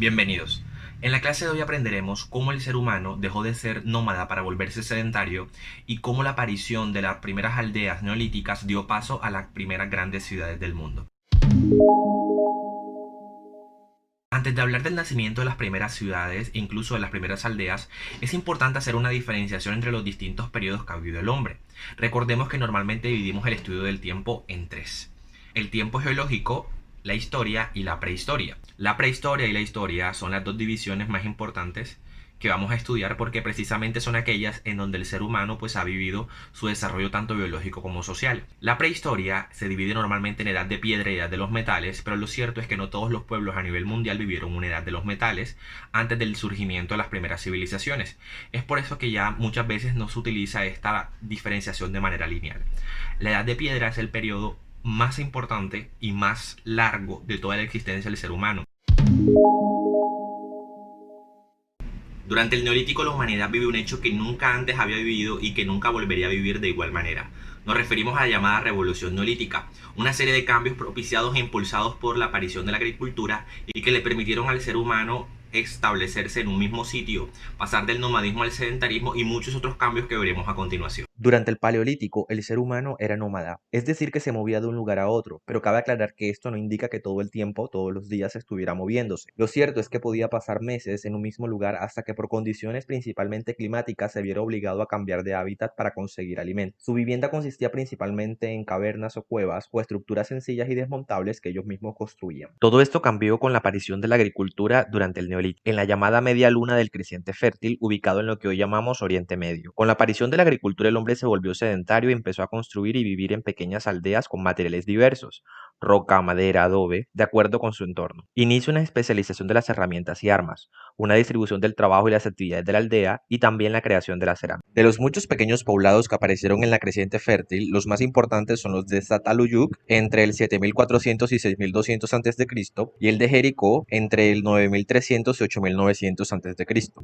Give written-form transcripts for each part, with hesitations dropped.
Bienvenidos. En la clase de hoy aprenderemos cómo el ser humano dejó de ser nómada para volverse sedentario y cómo la aparición de las primeras aldeas neolíticas dio paso a las primeras grandes ciudades del mundo. Antes de hablar del nacimiento de las primeras ciudades e incluso de las primeras aldeas, es importante hacer una diferenciación entre los distintos periodos que ha vivido el hombre. Recordemos que normalmente dividimos el estudio del tiempo en tres: el tiempo geológico, la historia y la prehistoria. La prehistoria y la historia son las dos divisiones más importantes que vamos a estudiar porque precisamente son aquellas en donde el ser humano pues ha vivido su desarrollo tanto biológico como social. La prehistoria se divide normalmente en edad de piedra y edad de los metales, pero lo cierto es que no todos los pueblos a nivel mundial vivieron una edad de los metales antes del surgimiento de las primeras civilizaciones. Es por eso que ya muchas veces no se utiliza esta diferenciación de manera lineal. La edad de piedra es el periodo más importante y más largo de toda la existencia del ser humano. Durante el Neolítico la humanidad vive un hecho que nunca antes había vivido y que nunca volvería a vivir de igual manera. Nos referimos a la llamada Revolución Neolítica, una serie de cambios propiciados e impulsados por la aparición de la agricultura y que le permitieron al ser humano establecerse en un mismo sitio, pasar del nomadismo al sedentarismo y muchos otros cambios que veremos a continuación. Durante el Paleolítico, el ser humano era nómada, es decir, que se movía de un lugar a otro, pero cabe aclarar que esto no indica que todo el tiempo, todos los días estuviera moviéndose. Lo cierto es que podía pasar meses en un mismo lugar hasta que por condiciones principalmente climáticas se viera obligado a cambiar de hábitat para conseguir alimento. Su vivienda consistía principalmente en cavernas o cuevas o estructuras sencillas y desmontables que ellos mismos construían. Todo esto cambió con la aparición de la agricultura durante el Neolítico, en la llamada media luna del creciente fértil, ubicado en lo que hoy llamamos Oriente Medio. Con la aparición de la agricultura, el hombre se volvió sedentario y empezó a construir y vivir en pequeñas aldeas con materiales diversos: roca, madera, adobe, de acuerdo con su entorno. Inicia una especialización de las herramientas y armas, una distribución del trabajo y las actividades de la aldea y también la creación de la cerámica. De los muchos pequeños poblados que aparecieron en la creciente fértil, los más importantes son los de Zataluyuk entre el 7400 y 6200 a.C. y el de Jericó entre el 9300 y 8900 a.C.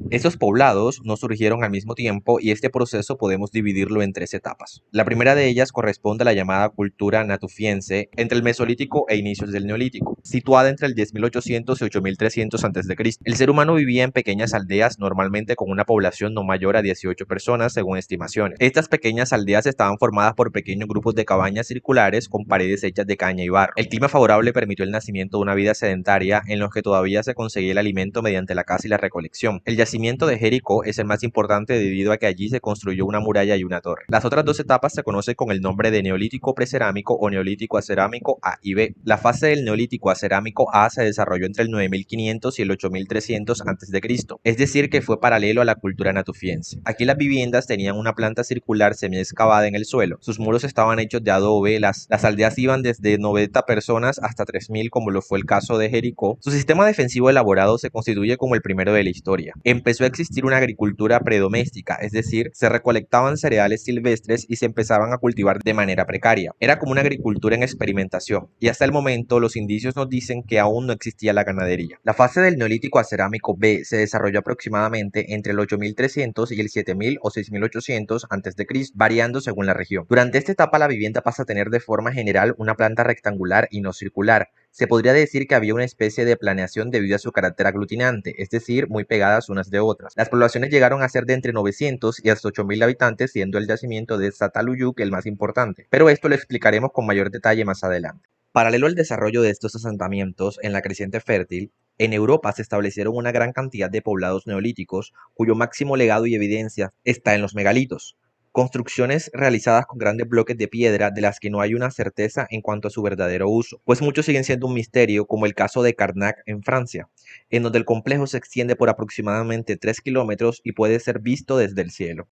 Estos poblados no surgieron al mismo tiempo y este proceso podemos dividirlo en tres etapas. La primera de ellas corresponde a la llamada cultura natufiense entre el Mesolítico e inicios del Neolítico, situada entre el 10.800 y 8.300 a.C. El ser humano vivía en pequeñas aldeas, normalmente con una población no mayor a 18 personas según estimaciones. Estas pequeñas aldeas estaban formadas por pequeños grupos de cabañas circulares con paredes hechas de caña y barro. El clima favorable permitió el nacimiento de una vida sedentaria en los que todavía se conseguía el alimento mediante la caza y la recolección. El yacimiento de Jericó es el más importante debido a que allí se construyó una muralla y una torre. Las otras dos etapas se conocen con el nombre de Neolítico Precerámico o Neolítico Acerámico A y B. La fase del Neolítico Acerámico A se desarrolló entre el 9500 y el 8300 a.C., es decir, que fue paralelo a la cultura natufiense. Aquí las viviendas tenían una planta circular semi-excavada en el suelo. Sus muros estaban hechos de adobe, las aldeas iban desde 90 personas hasta 3000, como lo fue el caso de Jericó. Su sistema defensivo elaborado se constituye como el primero de la historia. Empezó a existir una agricultura predoméstica, es decir, se recolectaban cereales silvestres y se empezaban a cultivar de manera precaria. Era como una agricultura en experimentación, y hasta el momento los indicios nos dicen que aún no existía la ganadería. La fase del Neolítico Acerámico B se desarrolló aproximadamente entre el 8300 y el 7000 o 6800 a.C., variando según la región. Durante esta etapa la vivienda pasa a tener de forma general una planta rectangular y no circular. Se podría decir que había una especie de planeación debido a su carácter aglutinante, es decir, muy pegadas unas de otras. Las poblaciones llegaron a ser de entre 900 y hasta 8000 habitantes, siendo el yacimiento de Zataluyuk el más importante, pero esto lo explicaremos con mayor detalle más adelante. Paralelo al desarrollo de estos asentamientos en la creciente fértil, en Europa se establecieron una gran cantidad de poblados neolíticos, cuyo máximo legado y evidencia está en los megalitos, construcciones realizadas con grandes bloques de piedra de las que no hay una certeza en cuanto a su verdadero uso, pues muchos siguen siendo un misterio, como el caso de Karnak en Francia, en donde el complejo se extiende por aproximadamente 3 kilómetros y puede ser visto desde el cielo.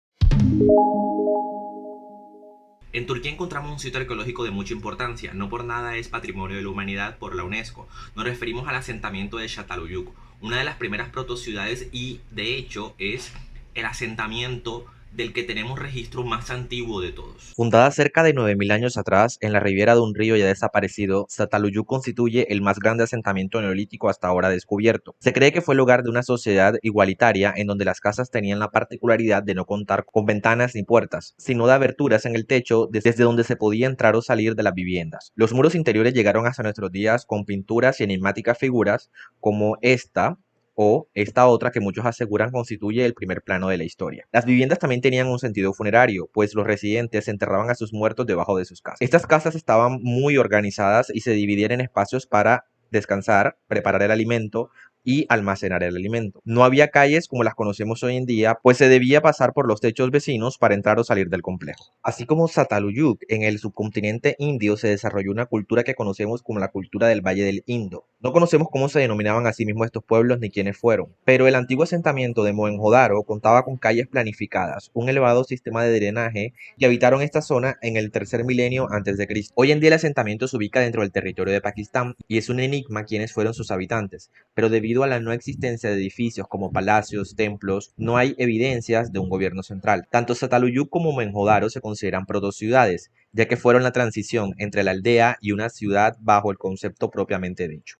En Turquía encontramos un sitio arqueológico de mucha importancia, no por nada es Patrimonio de la Humanidad por la UNESCO. Nos referimos al asentamiento de Çatalhöyük, una de las primeras protociudades y de hecho es el asentamiento del que tenemos registro más antiguo de todos. Fundada cerca de 9000 años atrás, en la ribera de un río ya desaparecido, Çatalhöyük constituye el más grande asentamiento neolítico hasta ahora descubierto. Se cree que fue el hogar de una sociedad igualitaria en donde las casas tenían la particularidad de no contar con ventanas ni puertas, sino de aberturas en el techo desde donde se podía entrar o salir de las viviendas. Los muros interiores llegaron hasta nuestros días con pinturas y enigmáticas figuras como esta, o esta otra que muchos aseguran constituye el primer plano de la historia. Las viviendas también tenían un sentido funerario, pues los residentes enterraban a sus muertos debajo de sus casas. Estas casas estaban muy organizadas y se dividían en espacios para descansar, preparar el alimento y almacenar el alimento. No había calles como las conocemos hoy en día, pues se debía pasar por los techos vecinos para entrar o salir del complejo. Así como Sataluyuk, en el subcontinente indio se desarrolló una cultura que conocemos como la cultura del Valle del Indo. No conocemos cómo se denominaban a sí mismos estos pueblos ni quiénes fueron, pero el antiguo asentamiento de Mohenjo-Daro contaba con calles planificadas, un elevado sistema de drenaje y habitaron esta zona en el tercer milenio antes de Cristo. Hoy en día el asentamiento se ubica dentro del territorio de Pakistán y es un enigma quiénes fueron sus habitantes, pero debido a la no existencia de edificios como palacios, templos, no hay evidencias de un gobierno central. Tanto Sataluyuk como Mohenjo-Daro se consideran protociudades, ya que fueron la transición entre la aldea y una ciudad bajo el concepto propiamente dicho.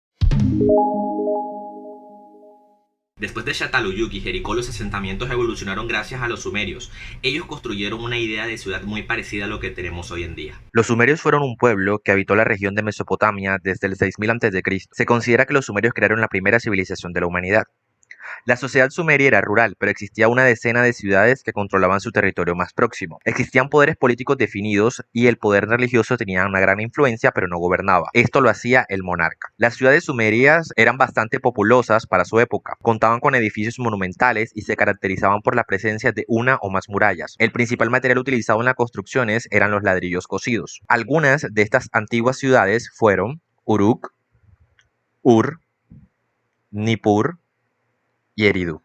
Después de Çatalhöyük y Jericó, los asentamientos evolucionaron gracias a los sumerios. Ellos construyeron una idea de ciudad muy parecida a lo que tenemos hoy en día. Los sumerios fueron un pueblo que habitó la región de Mesopotamia desde el 6000 a.C. Se considera que los sumerios crearon la primera civilización de la humanidad. La sociedad sumeria era rural, pero existía una decena de ciudades que controlaban su territorio más próximo. Existían poderes políticos definidos y el poder religioso tenía una gran influencia, pero no gobernaba. Esto lo hacía el monarca. Las ciudades sumerias eran bastante populosas para su época. Contaban con edificios monumentales y se caracterizaban por la presencia de una o más murallas. El principal material utilizado en las construcciones eran los ladrillos cocidos. Algunas de estas antiguas ciudades fueron Uruk, Ur, Nippur y Eridu.